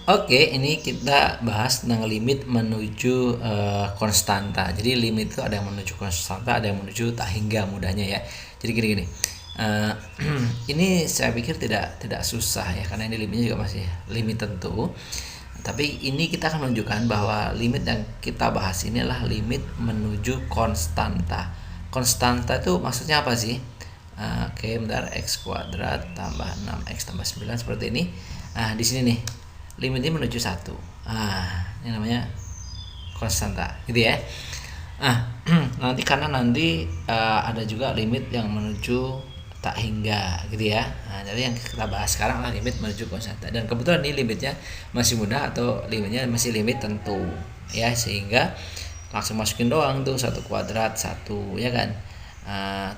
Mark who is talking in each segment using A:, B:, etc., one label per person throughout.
A: Oke, ini kita bahas tentang limit menuju konstanta. Jadi limit itu ada yang menuju konstanta, ada yang menuju tak hingga mudahnya ya. Jadi gini-gini. eh, ini saya pikir tidak susah ya, karena ini limitnya juga masih limit tentu. Tapi ini kita akan menunjukkan bahwa limit yang kita bahas ini adalah limit menuju konstanta. Konstanta itu maksudnya apa sih? Oke, bentar, x kuadrat tambah 6x tambah 9 seperti ini. Nah, di sini nih limitnya menuju 1. Ini namanya konstanta gitu ya. Nanti ada juga limit yang menuju tak hingga gitu ya. Jadi yang kita bahas sekarang adalah limit menuju konstanta, dan kebetulan ini limitnya masih mudah atau limitnya masih limit tentu ya, sehingga langsung masukin doang tuh 1 kuadrat 1 ya kan.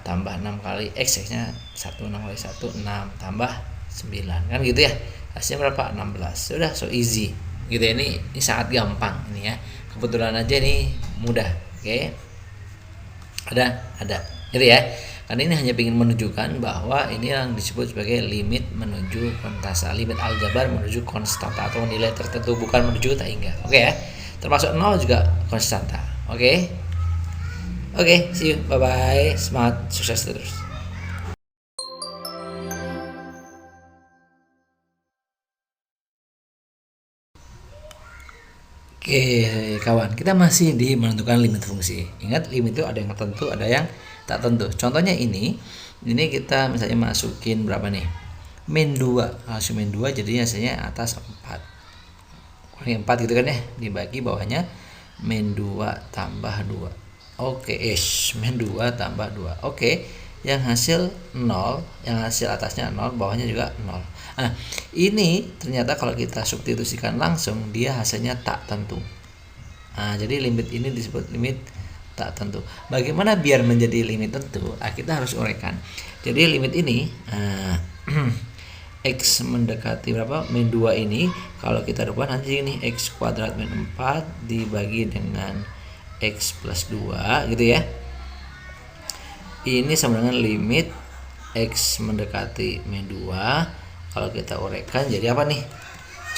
A: Tambah 6 kali x nya 1, 6 kali 1 6 tambah 9 kan gitu ya, hasilnya berapa? 16. Sudah, so easy gitu ya. Ini sangat gampang ini ya, kebetulan aja nih mudah. Oke, ada gitu ya, karena ini hanya ingin menunjukkan bahwa ini yang disebut sebagai limit menuju konstanta, limit aljabar menuju konstanta atau nilai tertentu, bukan menuju tak hingga. Oke ya, termasuk 0 juga konstanta. Oke, see you, bye bye, semangat, sukses terus. Oke, kawan, kita masih di menentukan limit fungsi. Ingat, limit itu ada yang tertentu, ada yang tak tentu. Contohnya ini kita misalnya masukin berapa nih? Min 2. Langsung min 2, jadi hasilnya atas 4. Kurang 4 gitu kan ya, dibagi bawahnya min 2 tambah 2. Oke, min 2 tambah 2. Oke, yang hasil 0, yang hasil atasnya 0, bawahnya juga 0. Nah, ini ternyata kalau kita substitusikan langsung, dia hasilnya tak tentu. Jadi limit ini disebut limit tak tentu. Bagaimana biar menjadi limit tentu? Kita harus uraikan. Jadi limit ini x mendekati berapa? Min 2 ini kalau kita rubah nanti ini x kuadrat min 4 dibagi dengan x plus 2 gitu ya. Ini sama dengan limit x mendekati min 2. Kalau kita uraikan jadi apa nih?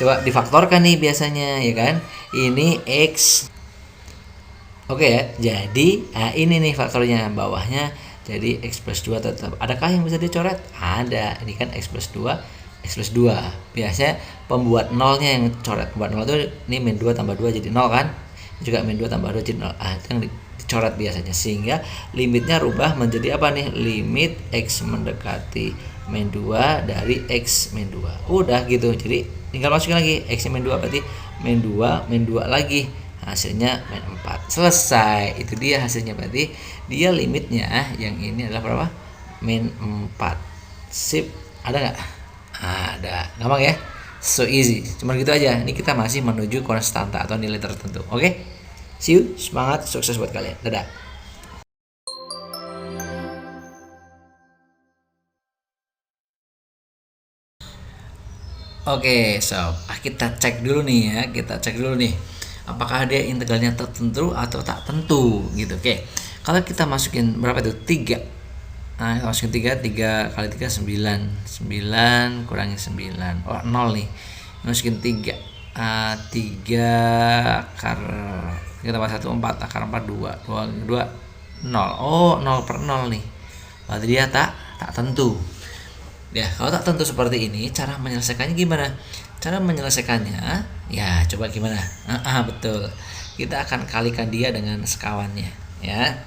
A: Coba difaktorkan nih biasanya ya kan. Ini x. Oke ya. Jadi ini nih faktornya, bawahnya jadi x plus 2 tetap. Adakah yang bisa dicoret? Ada. Ini kan x plus 2, x plus 2. Biasanya pembuat nolnya yang coret. Pembuat nol itu ini min 2 tambah 2 jadi 0 kan? Juga min 2 tambah 2 jadi 0. Itu yang dicoret biasanya, sehingga limitnya rubah menjadi apa nih? Limit x mendekati min 2 dari x min 2. Udah gitu. Jadi tinggal masukin lagi x min 2 berarti min 2 lagi, hasilnya min 4. Selesai. Itu dia hasilnya, berarti dia limitnya yang ini adalah berapa? Min 4. Sip. Ada nggak? Ada. Gampang ya? So easy. Cuma gitu aja. Ini kita masih menuju konstanta atau nilai tertentu. Oke? See you. Semangat, sukses buat kalian. Dadah. Oke, sob. Kita cek dulu nih ya. Kita cek dulu nih, apakah dia integralnya tertentu atau tak tentu gitu. Oke. Kalau kita masukin berapa itu? 3. Nah, kita masukin 3 kali 3 9. 9 kurangi 9. Oh, 0 nih. Masukin 3. 3 akar kita tambah 1 4 akar 4 2. 2 0. Oh, 0 per 0 nih. Berarti dia tak tentu. Ya, kalau tak tentu seperti ini, cara menyelesaikannya gimana? Cara menyelesaikannya, ya coba gimana? Betul. Kita akan kalikan dia dengan sekawannya, ya.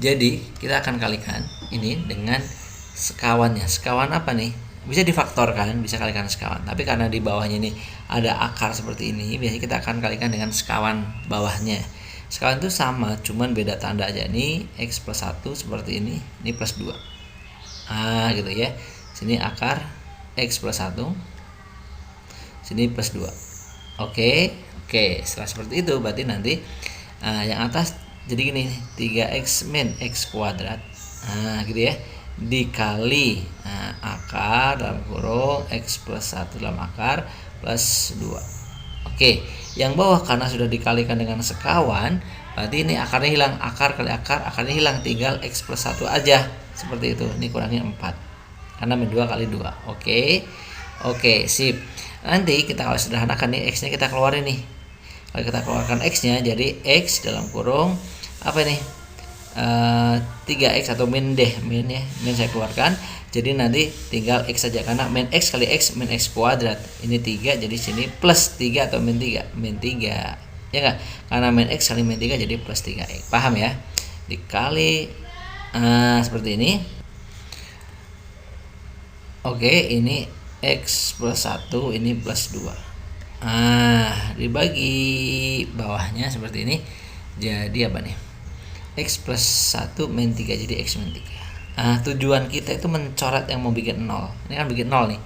A: Jadi, kita akan kalikan ini dengan sekawannya. Sekawan apa nih? Bisa difaktorkan, bisa kalikan sekawan. Tapi karena di bawahnya ini ada akar seperti ini, biasanya kita akan kalikan dengan sekawan bawahnya. Sekawan itu sama, cuman beda tanda aja. Ini x plus 1 seperti ini plus 2. Gitu ya. Sini akar x plus 1, sini plus 2. Oke, setelah seperti itu berarti nanti yang atas jadi gini, 3x min x kuadrat. Gitu ya. Dikali akar dalam kurung x plus 1 dalam akar plus 2. Oke, yang bawah karena sudah dikalikan dengan sekawan, berarti ini akarnya hilang, akar kali akar, akarnya hilang, tinggal x plus 1 aja. Seperti itu. Ini kurangnya 4. Karena min 2 kali 2. Oke. Oke, sip. Nanti kita kalau sederhanakan nih X-nya kita keluarin nih. Kalau kita keluarkan X-nya jadi X dalam kurung apa nih? 3X atau min deh, min ya. Min saya keluarkan. Jadi nanti tinggal X saja karena min X kali X min X kuadrat. Ini 3 jadi sini plus 3 atau min 3, min 3. Ya enggak? Karena min X kali min 3 jadi plus 3X. Paham ya? Dikali seperti ini. Oke, ini X plus 1, ini plus 2. Dibagi bawahnya seperti ini. Jadi apa nih? X plus 1 min 3 jadi X min 3. Tujuan kita itu mencoret yang mau bikin 0. Ini kan bikin 0 nih.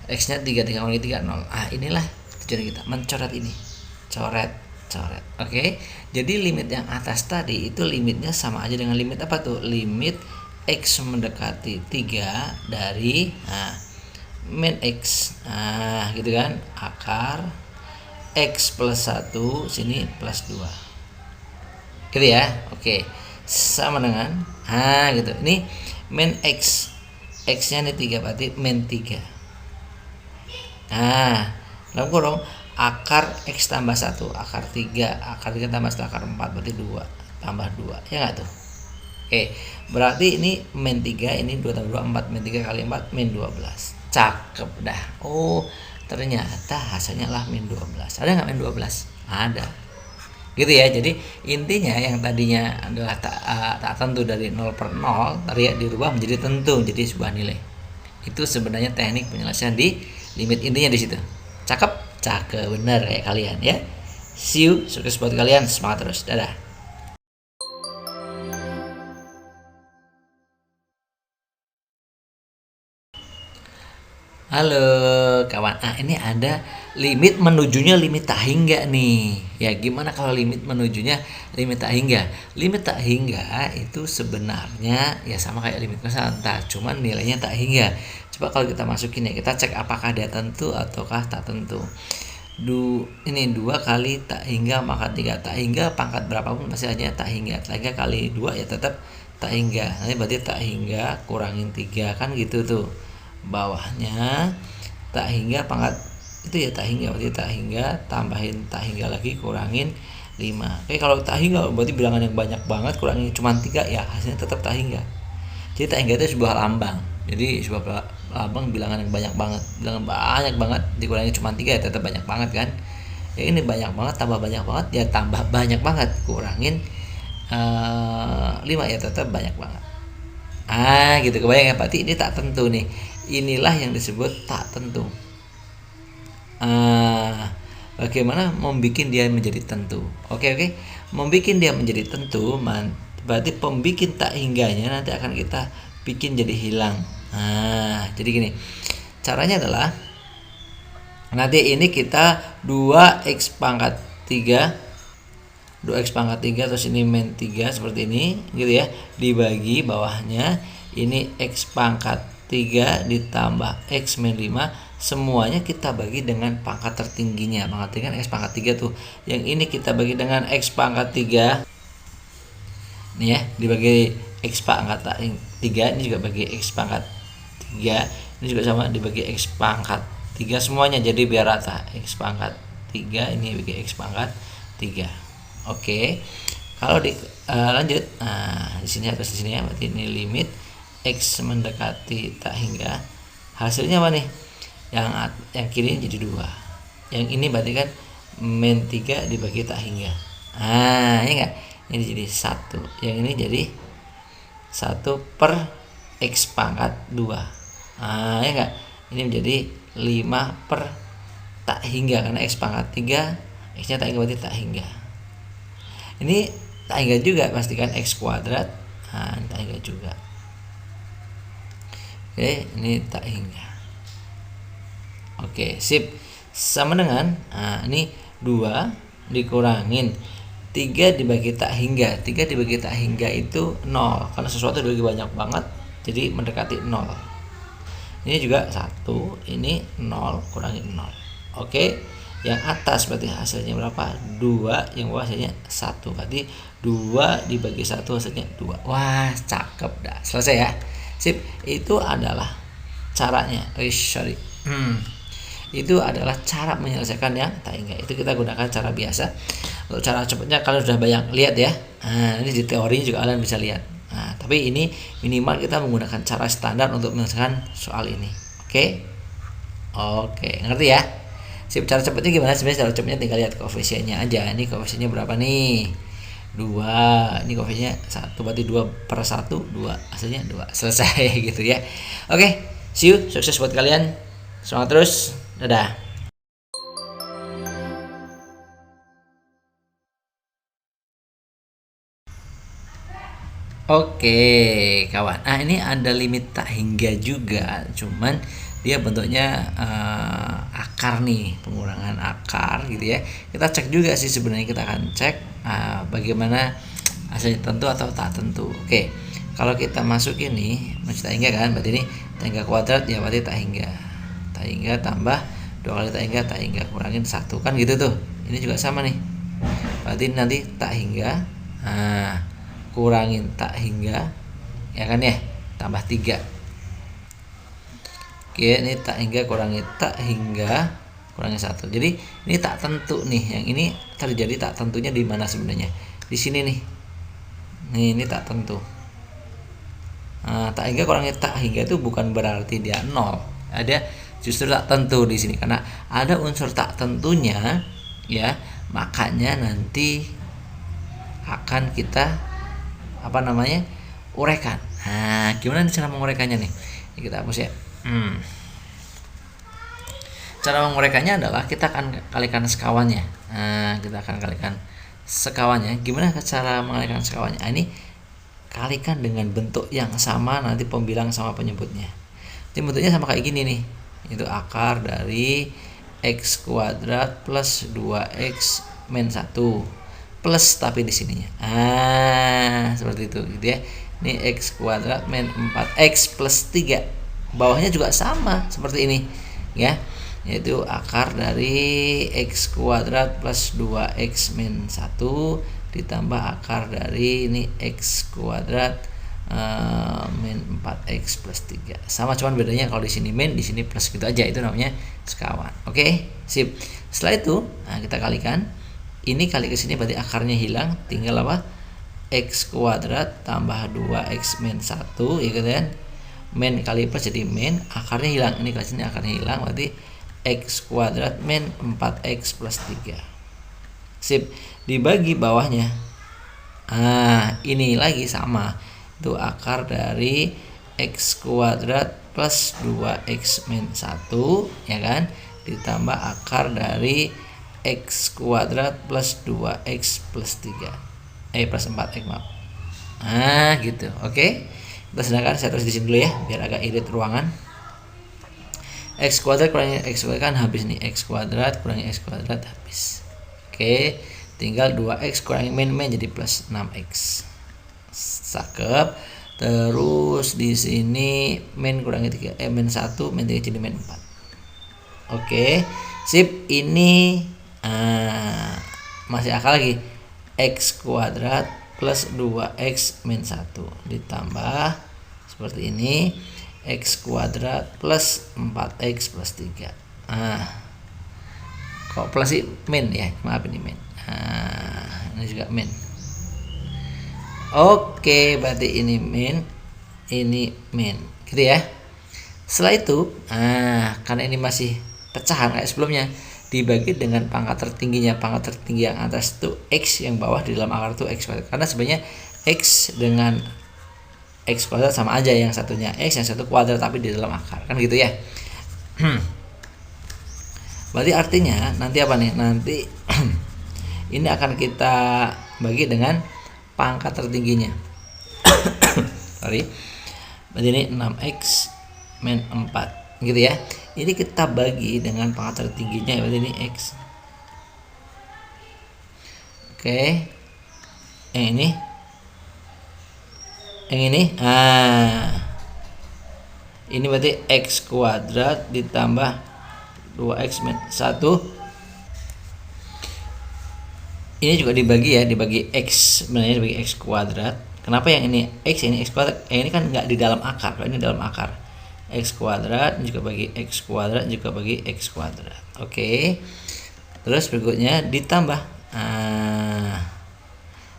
A: X-nya 3 kali 3 0. Inilah tujuan kita, mencoret ini. Coret. Oke. Jadi limit yang atas tadi itu limitnya sama aja dengan limit apa tuh? Limit X mendekati 3 dari min X. Gitu kan? Akar X plus 1 sini plus 2. Gitu ya. Oke. Sama dengan gitu. Ini min X. X-nya ini 3 berarti min 3. Dalam kurung akar X tambah 1, akar 3, akar 3 tambah 1, akar 4 berarti 2 tambah 2. Ya enggak tuh? Oke, berarti ini min 3, ini 2 tambah 2, 4, min 3 kali 4, min 12. Cakep dah. Oh, ternyata hasilnya lah min 12. Ada nggak min 12? Ada. Gitu ya. Jadi intinya yang tadinya adalah tak tentu dari 0 per 0, tadi dirubah menjadi tentu, menjadi sebuah nilai. Itu sebenarnya teknik penyelesaian di limit, intinya di situ. Cakep? Cakep, bener kayak kalian ya. See you, sukses buat kalian, semangat terus. Dadah. Halo kawan, ini ada limit menujunya limit tak hingga nih. Ya gimana kalau limit menujunya limit tak hingga? Limit tak hingga itu sebenarnya ya sama kayak limit konstanta, cuman nilainya tak hingga. Coba kalau kita masukin ya, kita cek apakah dia tentu ataukah tak tentu. Ini 2 kali tak hingga maka 3 tak hingga, pangkat berapapun pasti hanya tak hingga. 3 kali 2 ya tetap tak hingga. Nanti berarti tak hingga kurangin 3 kan gitu tuh. Bawahnya tak hingga pangkat itu ya tak hingga, berarti tak hingga tambahin tak hingga lagi kurangin 5. Oke, kalau tak hingga berarti bilangan yang banyak banget kurangin cuma 3 ya hasilnya tetap tak hingga. Jadi tak hingga itu sebuah lambang. Jadi sebuah lambang bilangan yang banyak banget. Bilangan banyak banget dikurangi cuma 3 ya tetap banyak banget kan. Ya ini banyak banget tambah banyak banget ya tambah banyak banget kurangin 5 ya tetap banyak banget. Gitu kebayang ya, berarti ini tak tentu nih. Inilah yang disebut tak tentu. Bagaimana membuat dia menjadi tentu? Oke. Membuat dia menjadi tentu, berarti pembikin tak hingganya nanti akan kita bikin jadi hilang. Jadi gini. Caranya adalah nanti ini kita 2x pangkat 3 2x pangkat 3 terus ini min 3 seperti ini gitu ya, dibagi bawahnya ini x pangkat 3 ditambah x min 5, semuanya kita bagi dengan pangkat tertingginya. Pangkat 3 x pangkat 3 tuh, yang ini kita bagi dengan x pangkat 3 nih ya, dibagi x pangkat 3, ini juga bagi x pangkat 3, ini juga sama dibagi x pangkat 3 semuanya, jadi biar rata. X pangkat 3 ini bagi x pangkat 3. Oke. Kalau lanjut, di sini atas di sini ya, berarti ini limit x mendekati tak hingga. Hasilnya apa nih? Yang kiri jadi 2. Yang ini berarti kan min 3 dibagi tak hingga. Ya enggak? Ini jadi 1. Yang ini jadi 1 per x pangkat 2. Ya enggak? Ini menjadi 5 per tak hingga karena x pangkat 3, x-nya tak hingga berarti tak hingga. Ini tak hingga juga, pastikan x kuadrat. Tak hingga juga. Oke, ini tak hingga. Oke, sip. Sama dengan ini 2 dikurangin 3 dibagi tak hingga. 3 dibagi tak hingga itu 0. Karena sesuatu dibagi banyak banget, jadi mendekati 0. Ini juga 1, ini 0 kurangi 0. Oke, yang atas berarti hasilnya berapa? 2, yang bawah hasilnya 1. Berarti 2 dibagi 1 hasilnya 2. Wah, cakep dah. Selesai ya. Sip, itu adalah caranya. Itu adalah cara menyelesaikan yang tak hingga. Itu kita gunakan cara biasa. Untuk cara cepatnya kalian sudah banyak lihat ya. Nah, ini di teori juga kalian bisa lihat. Nah, tapi ini minimal kita menggunakan cara standar untuk menyelesaikan soal ini. Oke? Oke, ngerti ya? Sip, cara cepatnya gimana? Sebenarnya cara cepatnya tinggal lihat koefisiennya aja. Ini koefisiennya berapa nih? 2. Ini koefisiennya 1, berarti 2/1, 2. Hasilnya 2. Selesai gitu ya. Oke, see you. Sukses buat kalian. Semangat terus. Dadah. Oke, kawan. Nah, ini ada limit tak hingga juga, cuman dia bentuknya akar nih, pengurangan akar gitu ya. Kita cek juga sih sebenarnya, kita akan cek bagaimana hasilnya tentu atau tak tentu. Oke, kalau kita masuk ini masih tak hingga kan, berarti ini tak hingga kuadrat ya, berarti tak hingga. Tak hingga tambah 2 kali tak hingga kurangin 1 kan gitu tuh. Ini juga sama nih. Berarti nanti tak hingga kurangin tak hingga ya kan ya, tambah 3. Oke, ini tak hingga kurangi tak hingga kurangi 1. Jadi ini tak tentu nih. Yang ini terjadi tak tentunya di mana sebenarnya? Di sini nih. Nih, ini tak tentu. Tak hingga kurangi tak hingga itu bukan berarti dia 0. Ada justru tak tentu di sini karena ada unsur tak tentunya ya. Makanya nanti akan kita uraikan. Nah, gimana nih cara menguraikannya nih? Ini kita hapus ya. Cara menguraikannya adalah kita akan kalikan sekawannya. Nah, kita akan kalikan sekawannya. Gimana cara mengalikan sekawannya? Ini kalikan dengan bentuk yang sama, nanti pembilang sama penyebutnya. Jadi bentuknya sama kayak gini nih. Itu akar dari x kuadrat plus 2x min 1 plus tapi di sininya. Seperti itu gitu ya. Ini x kuadrat min 4x plus 3. Bawahnya juga sama seperti ini ya. Yaitu akar dari x kuadrat plus 2x min 1 ditambah akar dari ini x kuadrat min 4x plus 3. Sama, cuman bedanya kalau di sini min, di sini plus gitu aja. Itu namanya sekawan. Oke, sip. Setelah itu kita kalikan. Ini kali ke sini berarti akarnya hilang, tinggal apa? X kuadrat tambah 2x min 1 ya kan. Min kali plus jadi min, akarnya hilang. Ini kali sini akarnya hilang, berarti x kuadrat min 4x plus 3. Sip, dibagi bawahnya. Ini lagi sama. Itu akar dari x kuadrat plus 2x min 1 ya kan, ditambah akar dari x kuadrat plus 2x plus 3 plus 4x maaf. Gitu. Oke, kita sedangkan saya terus di sini dulu ya biar agak irit ruangan. X kuadrat kurangi x kuadrat kan habis nih, x kuadrat kurangi x kuadrat habis. Oke, tinggal 2x kurangi min jadi plus 6x. Cakep. Terus di sini min kurangi 3 min 1 min 3 jadi min 4. Oke, sip. Ini masih akal lagi. X kuadrat plus 2x min 1 ditambah seperti ini x kuadrat plus 4x plus 3. Kok plus sih? Min ya, maaf ini min. Ini juga min. Oke, berarti ini min, ini min gitu ya. Setelah itu karena ini masih pecahan kayak sebelumnya, dibagi dengan pangkat tertingginya. Pangkat tertinggi yang atas itu x, yang bawah di dalam akar itu x kuadrat. Karena sebenarnya x dengan x kuadrat sama aja, yang satunya x, yang satu kuadrat tapi di dalam akar, kan gitu ya. Berarti artinya nanti apa nih? Nanti ini akan kita bagi dengan pangkat tertingginya. Sorry. Berarti ini 6x min 4 gitu ya. Ini kita bagi dengan pangkat tertingginya, berarti ini x. Oke. Yang ini ini berarti x kuadrat ditambah 2x min 1. Ini juga dibagi ya, dibagi x, sebenarnya dibagi x kuadrat. Kenapa yang ini x, ini x kuadrat? Yang ini kan nggak di dalam akar, ini dalam akar. X kuadrat juga bagi X kuadrat juga bagi X kuadrat. Oke. Terus berikutnya ditambah.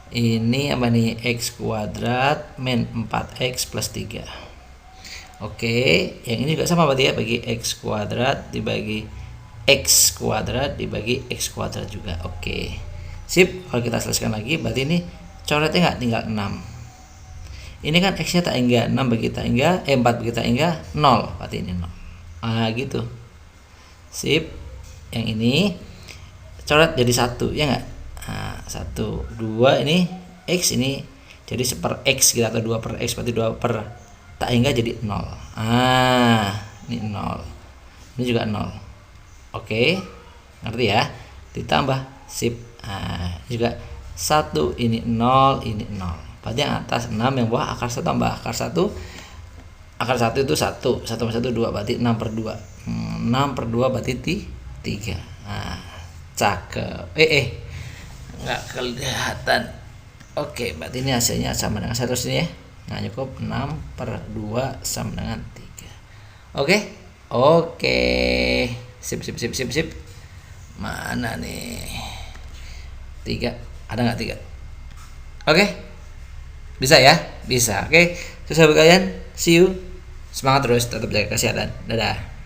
A: Ini apa nih? X kuadrat min 4X plus 3. Oke, yang ini juga sama berarti ya, bagi X kuadrat dibagi X kuadrat dibagi X kuadrat juga. Oke, sip. Kalau kita selesaikan lagi, berarti ini coretnya nggak, tinggal 6. Ini kan X nya tak hingga 6 bagi tak hingga 4 bagi tak hingga 0, berarti ini 0. Gitu. Sip. Yang ini coret jadi 1, ya nggak? 1, 2 ini X ini jadi 1/X gitu, atau 2/X, berarti 2 per tak hingga jadi 0. Ini 0. Ini juga 0. Oke, ngerti ya? Ditambah sip. Ini juga 1, ini 0, ini 0. Berarti yang atas 6, yang bawah akar 1 tambah akar 1. Akar 1 itu 1, 1 tambah 1 2, berarti 6/2. 6/2 berarti 3. Cakep. Nggak kelihatan. Oke, berarti ini hasilnya sama dengan 1 sini ya. Nah, cukup 6/2 sama dengan 3. Oke. Sip. Mana nih? 3. Ada nggak 3? Oke. Bisa ya? Bisa. Oke. Sukses buat kalian. See you. Semangat terus, tetap jaga kesehatan. Dadah.